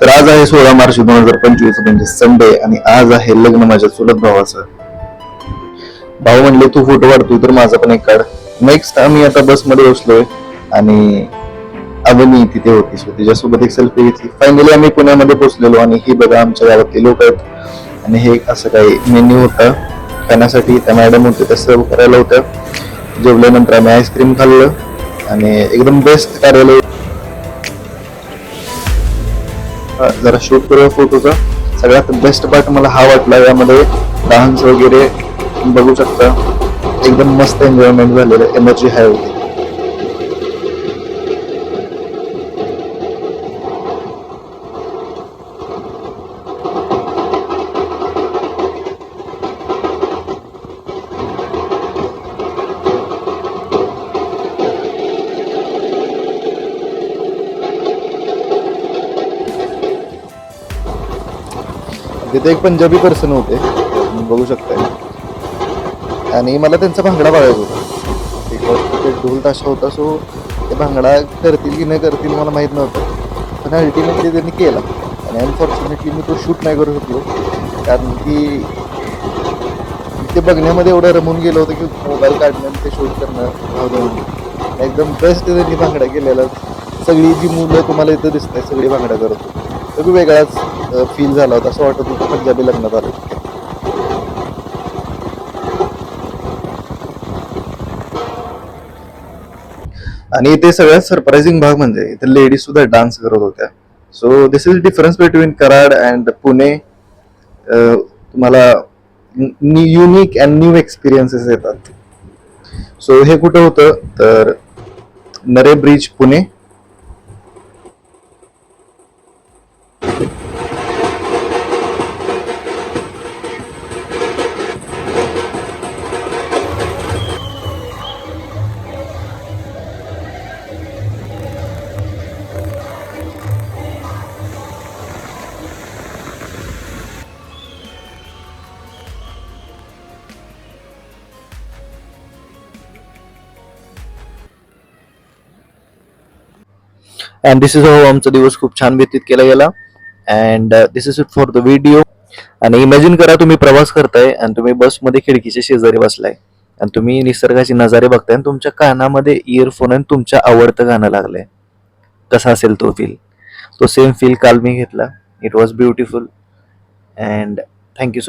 तर आज आहे 16 मार्च 2025, म्हणजे संडे, आणि आज आहे लग्न माझ्या चुलत भावाचं. भाऊ म्हणले तू फोटो काढतोय तर माझा पण एक काढ. नेक्स्ट आम्ही आता बसमध्ये बसलोय आणि अवनी तिथे होती, सो तिच्यासोबत एक सेल्फी घेतली. फायनली आम्ही पुण्यामध्ये पोहोचलेलो आणि ही बघा आमच्या गावातले लोक आहेत. आणि हे असं काही मेन्यू होता खाण्यासाठी. त्या मॅडम होते त्या सर्व करायला होत्या. जेवल्यानंतर आम्ही आईस्क्रीम खाल्लं आणि एकदम बेस्ट कार्यालय. जरा शूट करूया फोटोचा. सगळ्यात बेस्ट पार्ट मला हा वाटला, यामध्ये डान्स वगैरे बघू शकता. एकदम मस्त एन्जॉयमेंट झालेलं, एनर्जी हाय होती. तिथे एक पंजाबी पर्सन होते, बघू शकताय, आणि मला त्यांचा भांगडा बघायचा होता. ते ढोल ताशा होता, सो ते भांगडा करतील की नाही करतील मला माहीत नव्हतं, पण अल्टिमेटली त्यांनी केला. आणि अनफॉर्च्युनेटली मी तो शूट नाही करू शकलो, कारण की ते बघण्यामध्ये एवढं रमून गेलं होतं की मोबाईल काढणं आणि ते शूट करणं एकदम बेस्ट त्यांनी भांगडा केलेला. सगळी जी मुलं तुम्हाला इथं दिसतात सगळी भांगडा करत होती. तो वेगळाच फील झाला होता, असं वाटत होतं पंजाबी लग्नात आलं. आणि ते सगळ्यात सरप्राइझिंग भाग म्हणजे इथे लेडीज सुद्धा डान्स करत होत्या. So this is difference between Karad and Pune. तुम्हाला युनिक अँड न्यू एक्सपिरियन्सेस येतात. सो हे कुठं होतं तर नरे bridge, Pune. And this is how आमचा दिवस खूप छान व्यतीत केला गेला. And this is it for the video. आणि इमॅजिन करा तुम्ही प्रवास करताय आणि तुम्ही बसमध्ये खिडकीच्या शेजारी बसलाय आणि तुम्ही निसर्गाचे नजारे बघताय आणि तुमच्या कानामध्ये इयरफोन आणि तुमच्या आवडतं गाणं लागलंय. कसा असेल तो फील? तो सेम फील काल मी घेतला. It was beautiful. And thank you so much.